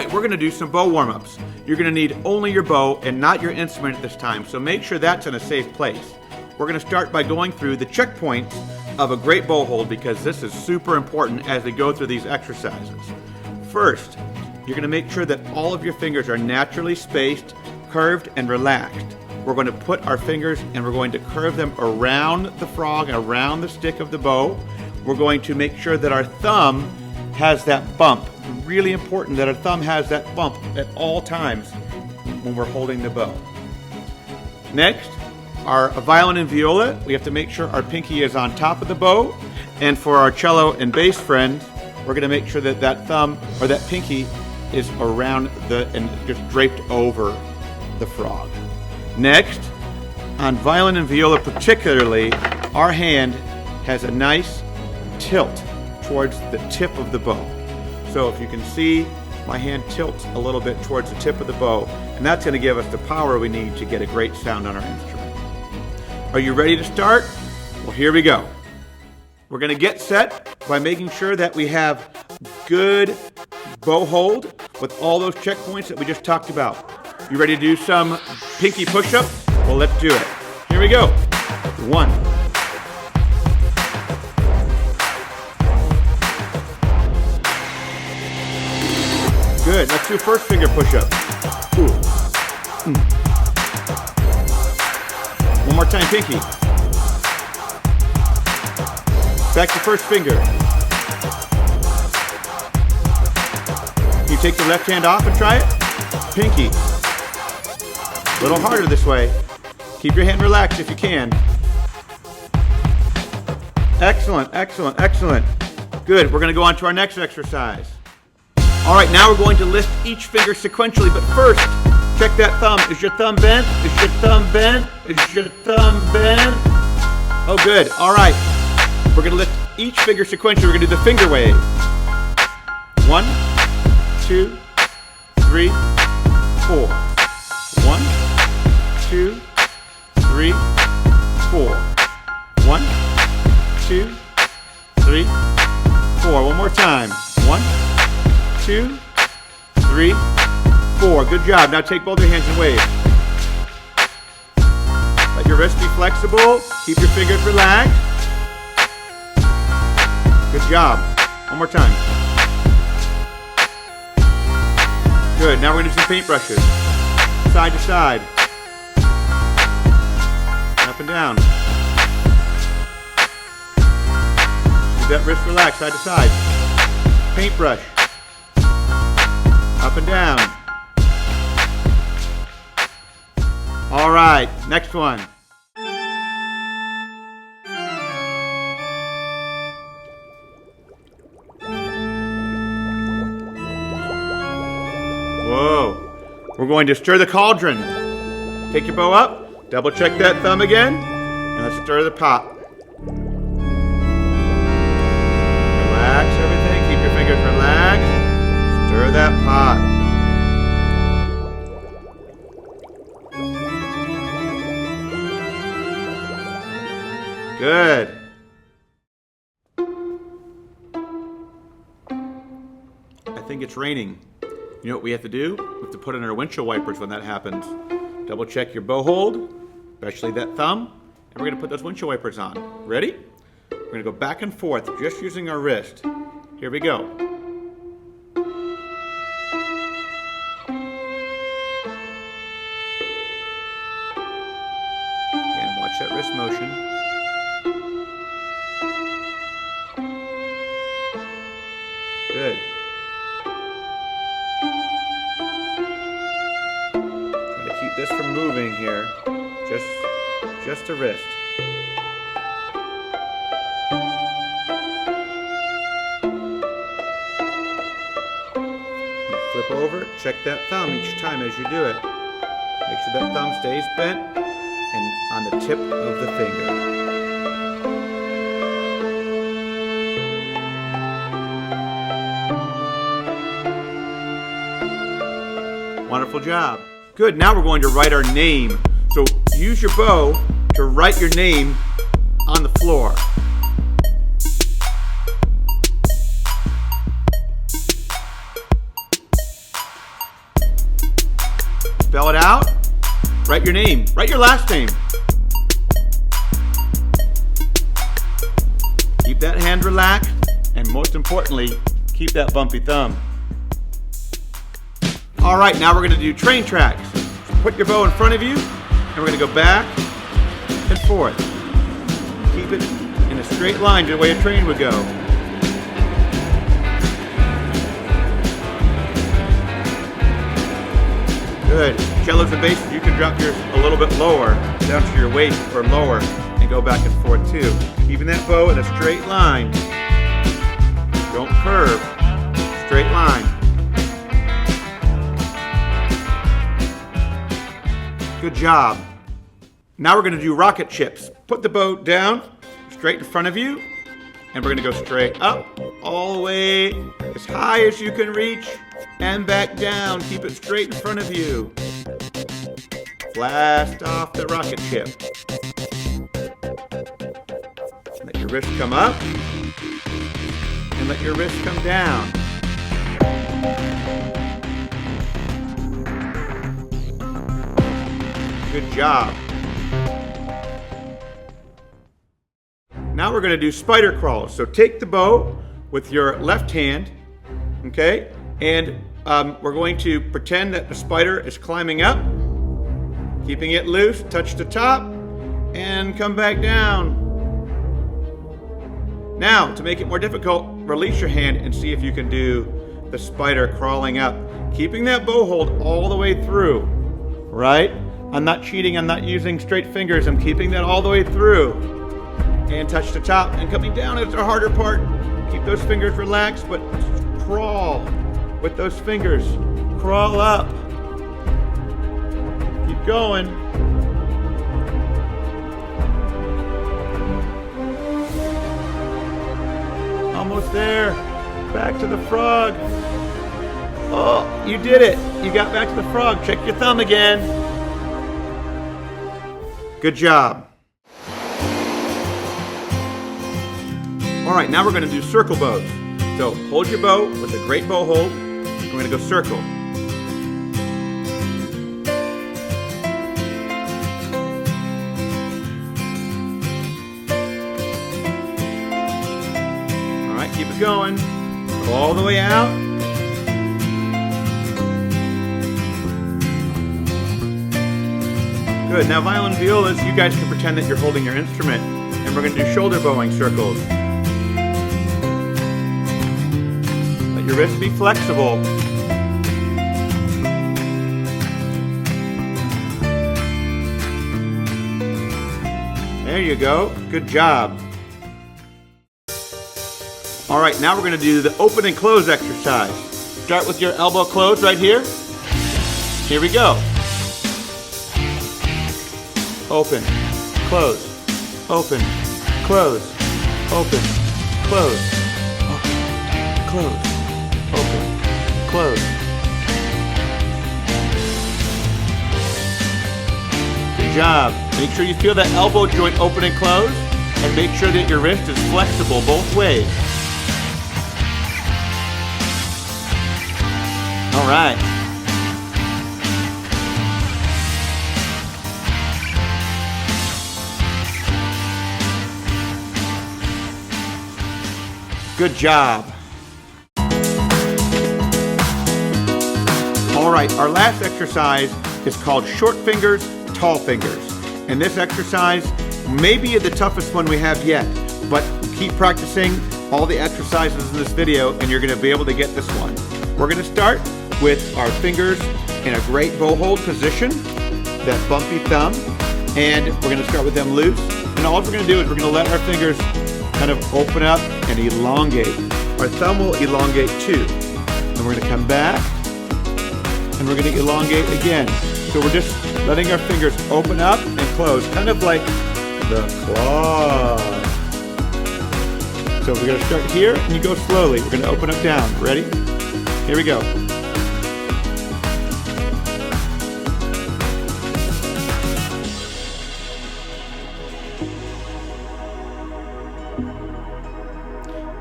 right, we're gonna do some bow warm-ups. You're gonna need only your bow and not your instrument at this time, so make sure that's in a safe place. We're gonna start by going through the checkpoints of a great bow hold because this is super important as we go through these exercises. First, you're gonna make sure that all of your fingers are naturally spaced, curved, and relaxed. We're going to put our fingers and we're going to curve them around the frog, around the stick of the bow. We're going to make sure that our thumb has that bump. Really important that our thumb has that bump at all times when we're holding the bow. Next, our violin and viola, we have to make sure our pinky is on top of the bow. And for our cello and bass friends, we're going to make sure that that thumb or that pinky is around and just draped over the frog. Next, on violin and viola particularly, our hand has a nice tilt towards the tip of the bow. So if you can see, my hand tilts a little bit towards the tip of the bow, and that's going to give us the power we need to get a great sound on our instrument. Are you ready to start? Well, here we go. We're going to get set by making sure that we have good bow hold with all those checkpoints that we just talked about. You ready to do some pinky push-ups? Well, let's do it. Here we go. 1. Good. Let's do first finger push-up. One more time, pinky. Back to first finger. Can you take the left hand off and try it? Pinky. A little harder this way. Keep your hand relaxed if you can. Excellent, excellent, excellent. Good, we're going to go on to our next exercise. All right, now we're going to lift each finger sequentially, but first, check that thumb. Is your thumb bent? Is your thumb bent? Is your thumb bent? Oh, good. All right, we're going to lift each finger sequentially. We're going to do the finger wave. 1, 2, 3, 4. 1, 2, 3, 4. 1, 2, 3, 4. One more time. 1, 2, 3, 4. Good job. Now take both your hands and wave. Let your wrist be flexible. Keep your fingers relaxed. Good job. One more time. Good. Now we're going to do some paintbrushes. Side to side. Up and down. Keep that wrist relaxed, side to side. Paintbrush. Up and down. All right, next one. Whoa. We're going to stir the cauldron. Take your bow up, double check that thumb again, and let's stir the pot. Relax everything, keep your fingers relaxed. Stir that pot. Good. I think it's raining. You know what we have to do? We have to put in our windshield wipers when that happens. Double check your bow hold, especially that thumb, and we're going to put those windshield wipers on. Ready? We're going to go back and forth just using our wrist. Here we go. Again, watch that wrist motion. Good. Try to keep this from moving here. Just the wrist. Flip over, check that thumb each time as you do it. Make sure that thumb stays bent and on the tip of the finger. Wonderful job. Good, now we're going to write our name. So use your bow to write your name on the floor. Spell it out. Write your name. Write your last name. Keep that hand relaxed, and most importantly, keep that bumpy thumb. All right, now we're going to do train tracks. Put your bow in front of you, and we're going to go back and forth. Keep it in a straight line the way a train would go. Good. Cellos and basses, you can drop yours a little bit lower, down to your waist or lower, and go back and forth too. Keeping that bow in a straight line. Don't curve. Straight line. Good job. Now we're going to do rocket chips. Put the bow down, straight in front of you, and we're going to go straight up, all the way as high as you can reach, and back down. Keep it straight in front of you. Blast off the rocket chip. Let your wrist come up, and let your wrist come down. Good job. Now we're going to do spider crawls. So take the bow with your left hand, okay? And we're going to pretend that the spider is climbing up, keeping it loose, touch the top, and come back down. Now, to make it more difficult, release your hand and see if you can do the spider crawling up, keeping that bow hold all the way through, right? I'm not cheating, I'm not using straight fingers, I'm keeping that all the way through. And touch the top, and coming down is the harder part. Keep those fingers relaxed, but crawl with those fingers. Crawl up. Keep going. Almost there. Back to the frog. Oh, you did it. You got back to the frog. Check your thumb again. Good job. All right, now we're going to do circle bows. So hold your bow with a great bow hold. We're going to go circle. All right, keep it going. Go all the way out. Good. Now violin, violas, you guys can pretend that you're holding your instrument, and we're going to do shoulder bowing circles. Your wrist be flexible. There you go. Good job. All right, now we're going to do the open and close exercise. Start with your elbow closed right here. Here we go. Open, close, open, close, open, close, open, close. Open, close. Good job. Make sure you feel that elbow joint open and close, and make sure that your wrist is flexible both ways. All right. Good job. All right, our last exercise is called short fingers, tall fingers. And this exercise may be the toughest one we have yet, but keep practicing all the exercises in this video and you're gonna be able to get this one. We're gonna start with our fingers in a great bow hold position, that bumpy thumb, and we're gonna start with them loose. And all we're gonna do is we're gonna let our fingers kind of open up and elongate. Our thumb will elongate too. And we're gonna come back, and we're going to elongate again. So we're just letting our fingers open up and close, kind of like the claw. So we're going to start here, and you go slowly. We're going to open up down. Ready? Here we go.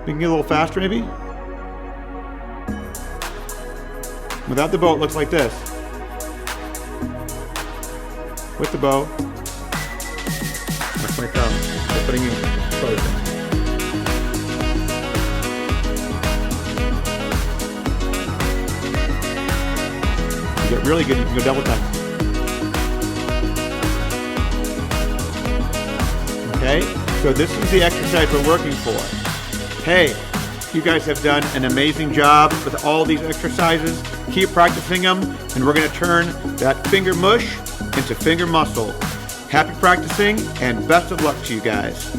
We can get a little faster, maybe? Without the bow, it looks like this. with the bow. Watch my thumb. I'm putting in close. You get really good, you can go double time. Okay, so this is the exercise we're working for. Hey, you guys have done an amazing job with all these exercises. Keep practicing them, and we're going to turn that finger mush into finger muscle. Happy practicing, and best of luck to you guys.